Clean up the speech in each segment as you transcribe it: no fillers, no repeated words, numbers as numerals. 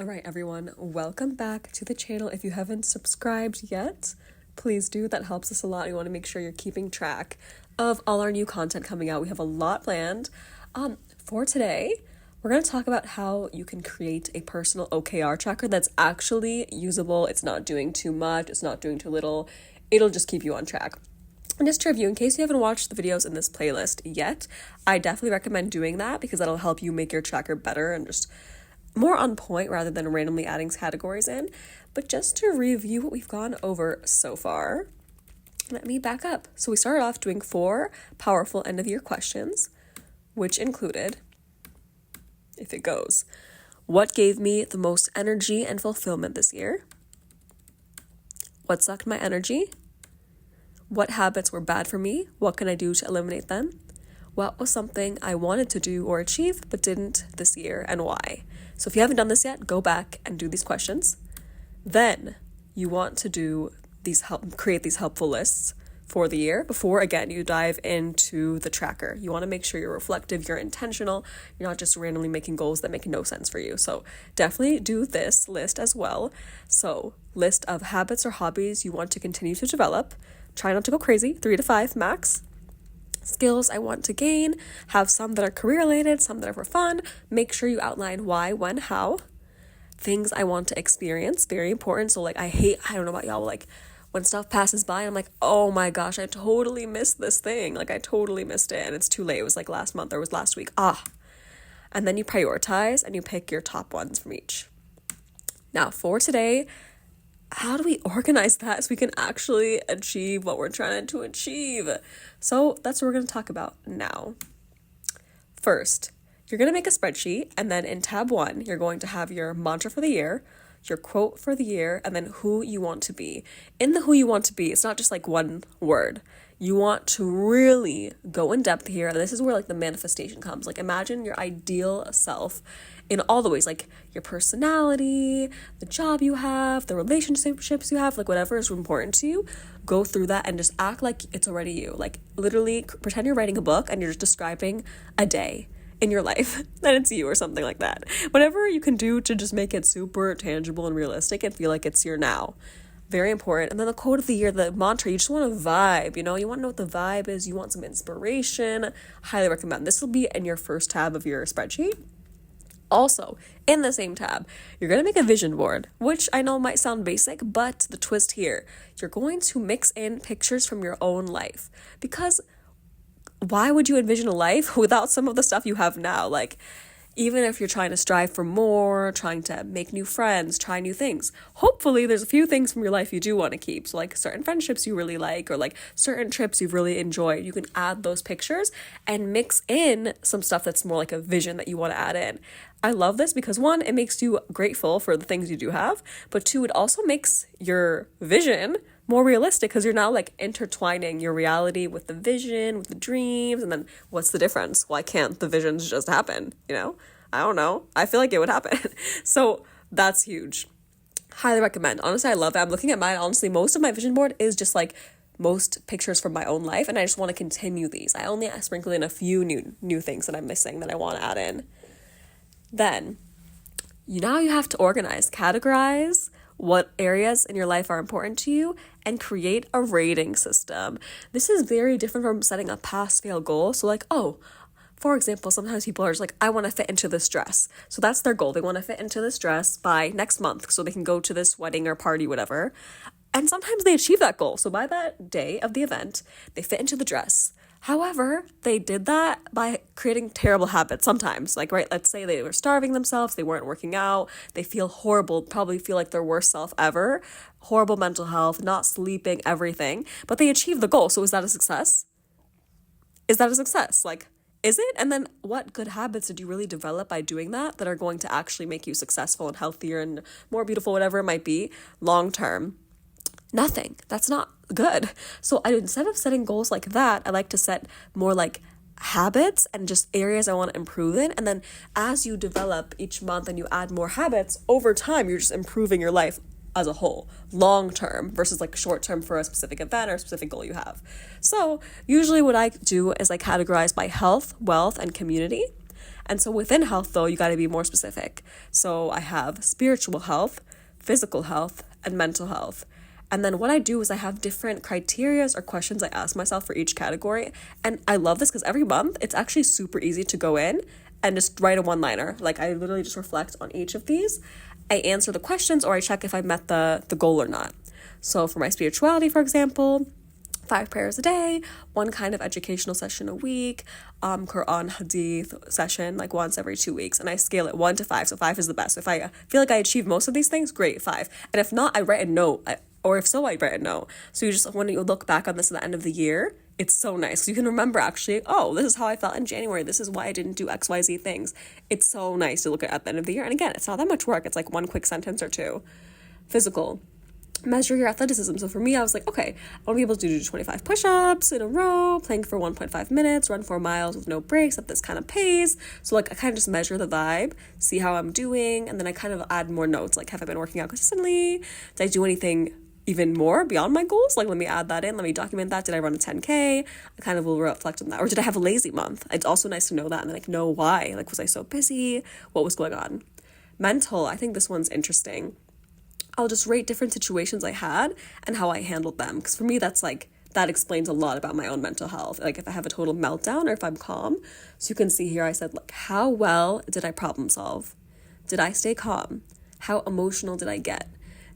All right, everyone, welcome back to the channel. If you haven't subscribed yet, please do. That helps us a lot. We want to make sure you're keeping track of all our new content coming out. We have a lot planned. For today, we're going to talk about how you can create a personal OKR tracker that's actually usable. It's not doing too much. It's not doing too little. It'll just keep you on track. And just to review, in case you haven't watched the videos in this playlist yet, I definitely recommend doing that because that'll help you make your tracker better and just more on point rather than randomly adding categories in. But just to review what we've gone over so far, let me back up. So we started off doing 4 powerful end of year questions, which included, if it goes, what gave me the most energy and fulfillment this year? What sucked my energy? What habits were bad for me? What can I do to eliminate them? What was something I wanted to do or achieve but didn't this year, and why? So if you haven't done this yet, go back and do these questions. Then you want to create these helpful lists for the year before, again, you dive into the tracker. You want to make sure you're reflective, you're intentional, you're not just randomly making goals that make no sense for you. So definitely do this list as well. So list of habits or hobbies you want to continue to develop. Try not to go crazy, 3 to 5 max. Skills I want to gain, have some that are career related, some that are for fun. Make sure you outline why, when, how. Things I want to experience, very important. So I don't know about y'all, when stuff passes by, I'm like, oh my gosh, I totally missed this thing. I totally missed it and it's too late. It was last month or it was last week. And then you prioritize and you pick your top ones from each. Now for today, how do we organize that so we can actually achieve what we're trying to achieve? So that's what we're going to talk about now. First, you're going to make a spreadsheet, and then in tab 1, you're going to have your mantra for the year, your quote for the year, and then who you want to be. In the who you want to be, it's not just one word. You want to really go in depth here. This is where the manifestation comes. Imagine your ideal self in all the ways, your personality, the job you have, the relationships you have, whatever is important to you. Go through that and just act like it's already you. Literally pretend you're writing a book and you're just describing a day in your life that it's you or something like that. Whatever you can do to just make it super tangible and realistic and feel like it's your now. Very important. And then the quote of the year, the mantra, you just want to vibe, you want to know what the vibe is. You want some inspiration. Highly recommend. This will be in your first tab of your spreadsheet. Also, in the same tab, you're going to make a vision board, which I know might sound basic, but the twist here, you're going to mix in pictures from your own life. Because why would you envision a life without some of the stuff you have now? Even if you're trying to strive for more, trying to make new friends, try new things, hopefully there's a few things from your life you do want to keep. So certain friendships you really like, or certain trips you've really enjoyed, you can add those pictures and mix in some stuff that's more like a vision that you want to add in. I love this because 1, it makes you grateful for the things you do have, but 2, it also makes your vision more realistic because you're now intertwining your reality with the vision, with the dreams, and then what's the difference? Why can't the visions just happen? I don't know. I feel like it would happen. So that's huge. Highly recommend. Honestly, I love that. I'm looking at mine. Honestly, most of my vision board is just most pictures from my own life, and I just want to continue these. I only sprinkle in a few new things that I'm missing that I want to add in. Then, now you have to organize, categorize what areas in your life are important to you, and create a rating system. This is very different from setting a pass-fail goal. So for example, sometimes people are just I want to fit into this dress. So that's their goal. They want to fit into this dress by next month so they can go to this wedding or party, whatever. And sometimes they achieve that goal. So by that day of the event, they fit into the dress. However, they did that by creating terrible habits sometimes. Let's say they were starving themselves, they weren't working out, they feel horrible, probably feel like their worst self ever, horrible mental health, not sleeping, everything. But they achieved the goal. So is that a success? Is it? And then what good habits did you really develop by doing that are going to actually make you successful and healthier and more beautiful, whatever it might be, long term? Nothing. That's not good. So instead of setting goals like that, I like to set more habits and just areas I want to improve in. And then as you develop each month and you add more habits, over time, you're just improving your life as a whole, long term versus short term for a specific event or a specific goal you have. So usually what I do is I categorize by health, wealth, and community. And so within health, though, you got to be more specific. So I have spiritual health, physical health, and mental health. And then what I do is I have different criterias or questions I ask myself for each category. And I love this because every month it's actually super easy to go in and just write a one-liner. Like I literally just reflect on each of these. I answer the questions or I check if I met the goal or not. So for my spirituality, for example, 5 prayers a day, 1 kind of educational session a week, Quran Hadith session like once every 2 weeks, and I scale it 1 to 5. So 5 is the best. If I feel like I achieve most of these things, great, 5. And if not, I write a note. Or if so, I write a note. So you just, when you look back on this at the end of the year, it's so nice. So you can remember actually, oh, this is how I felt in January. This is why I didn't do XYZ things. It's so nice to look at the end of the year. And again, it's not that much work. It's like 1 quick sentence or 2. Physical. Measure your athleticism. So for me, I was like, okay, I want to be able to do 25 push-ups in a row, plank for 1.5 minutes, run 4 miles with no breaks at this kind of pace. So like I kind of just measure the vibe, see how I'm doing, and then I kind of add more notes. Like, have I been working out consistently? Did I do anything even more beyond my goals? Like, let me add that in. Let me document that. Did I run a 10K? I kind of will reflect on that. Or did I have a lazy month? It's also nice to know that and like know why. Like, was I so busy? What was going on? Mental, I think this one's interesting. I'll just rate different situations I had and how I handled them. Because for me, that's like, that explains a lot about my own mental health. Like if I have a total meltdown or if I'm calm. So you can see here, I said like, how well did I problem solve? Did I stay calm? How emotional did I get?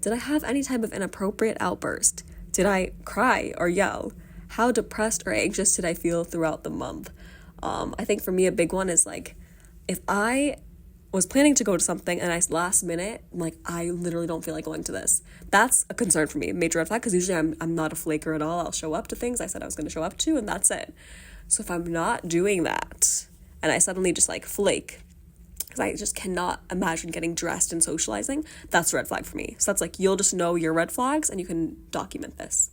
Did I have any type of inappropriate outburst? Did I cry or yell? How depressed or anxious did I feel throughout the month? I think for me, a big one is like, if I was planning to go to something and I last minute, like I literally don't feel like going to this. That's a concern for me, major red flag, because usually I'm not a flaker at all. I'll show up to things I said I was going to show up to and that's it. So if I'm not doing that and I suddenly just like flake, because I just cannot imagine getting dressed and socializing, that's a red flag for me. So that's like, you'll just know your red flags and you can document this.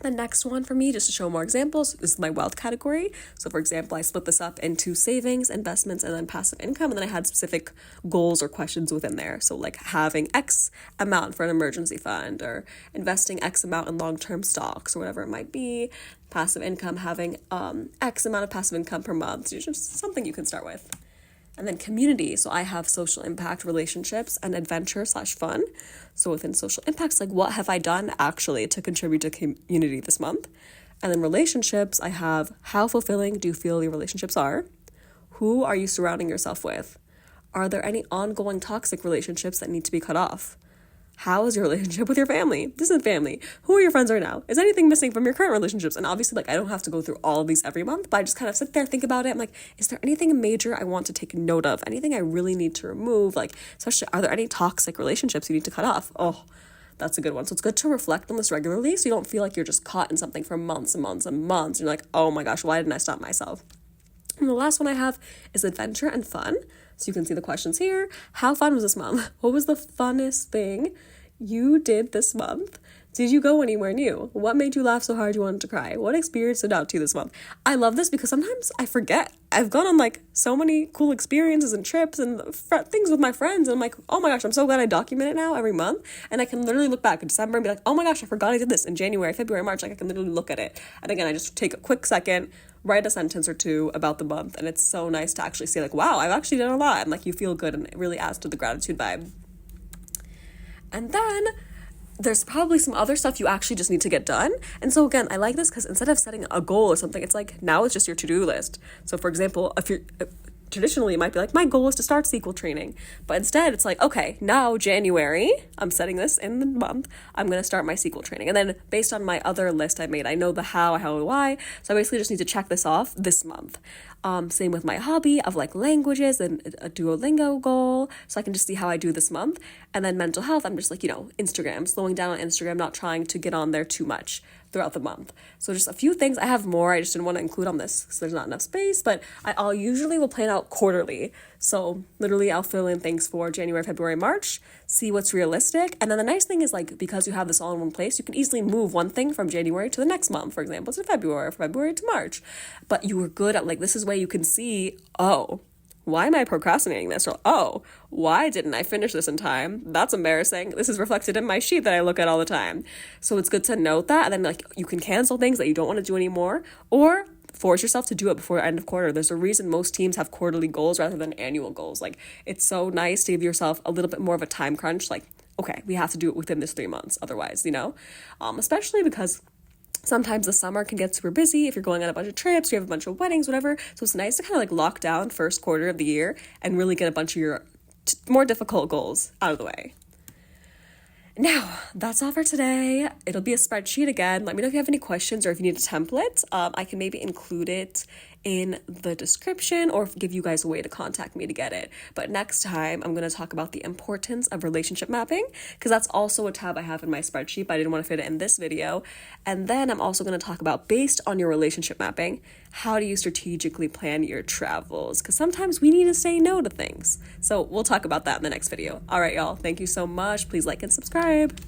The next one for me, just to show more examples, is my wealth category. So for example, I split this up into savings, investments, and then passive income. And then I had specific goals or questions within there. So like having X amount for an emergency fund or investing X amount in long-term stocks or whatever it might be. Passive income, having X amount of passive income per month. It's just something you can start with. And then community. So I have social impact, relationships, and adventure/fun. So within social impacts, like what have I done actually to contribute to community this month? And then relationships, I have how fulfilling do you feel your relationships are? Who are you surrounding yourself with? Are there any ongoing toxic relationships that need to be cut off? How is your relationship with your family? Distant family. Who are your friends right now? Is anything missing from your current relationships? And obviously, like, I don't have to go through all of these every month, but I just kind of sit there, think about it. I'm like, is there anything major I want to take note of? Anything I really need to remove? Like, especially, are there any toxic relationships you need to cut off? Oh, that's a good one. So it's good to reflect on this regularly so you don't feel like you're just caught in something for months and months and months. And you're like, oh my gosh, why didn't I stop myself? And the last one I have is adventure and fun. So you can see the questions here. How fun was this month? What was the funnest thing you did this month? Did you go anywhere new? What made you laugh so hard you wanted to cry? What experience stood out to you this month? I love this because sometimes I forget. I've gone on like so many cool experiences and trips and things with my friends. And I'm like, oh my gosh, I'm so glad I document it now every month. And I can literally look back in December and be like, oh my gosh, I forgot I did this in January, February, March. Like I can literally look at it. And again, I just take a quick second, write a sentence or two about the month. And it's so nice to actually say like, wow, I've actually done a lot. And like you feel good and it really adds to the gratitude vibe. And then there's probably some other stuff you actually just need to get done. And so again, I like this because instead of setting a goal or something, it's like now it's just your to-do list. So for example, traditionally it might be like, my goal is to start SQL training. But instead it's like, okay, now January, I'm setting this in the month, I'm going to start my SQL training. And then based on my other list I made, I know the how, the why. So I basically just need to check this off this month. Same with my hobby of like languages and a Duolingo goal. So I can just see how I do this month. And then mental health, I'm just like, Instagram, slowing down on Instagram, not trying to get on there too much throughout the month. So just a few things. I have more. I just didn't want to include on this because there's not enough space, but I'll usually will plan out quarterly. So literally I'll fill in things for January, February, March, see what's realistic. And then the nice thing is like, because you have this all in one place, you can easily move one thing from January to the next month, for example, to February, or February to March. But you were good at like, this is where you can see, oh, why am I procrastinating this? Or, oh, why didn't I finish this in time? That's embarrassing. This is reflected in my sheet that I look at all the time. So it's good to note that. And then like you can cancel things that you don't want to do anymore. Or force yourself to do it before the end of quarter. There's a reason most teams have quarterly goals rather than annual goals. Like, it's so nice to give yourself a little bit more of a time crunch. Like, okay, we have to do it within this 3 months. Otherwise, especially because sometimes the summer can get super busy if you're going on a bunch of trips, you have a bunch of weddings, whatever. So it's nice to kind of like lock down first quarter of the year and really get a bunch of your more difficult goals out of the way. Now, that's all for today. It'll be a spreadsheet again. Let me know if you have any questions or if you need a template. I can maybe include it in the description or give you guys a way to contact me to get it. But next time, I'm going to talk about the importance of relationship mapping, because that's also a tab I have in my spreadsheet, but I didn't want to fit it in this video. And then I'm also going to talk about, based on your relationship mapping, how do you strategically plan your travels? Because sometimes we need to say no to things. So we'll talk about that in the next video. All right, y'all. Thank you so much. Please like and subscribe.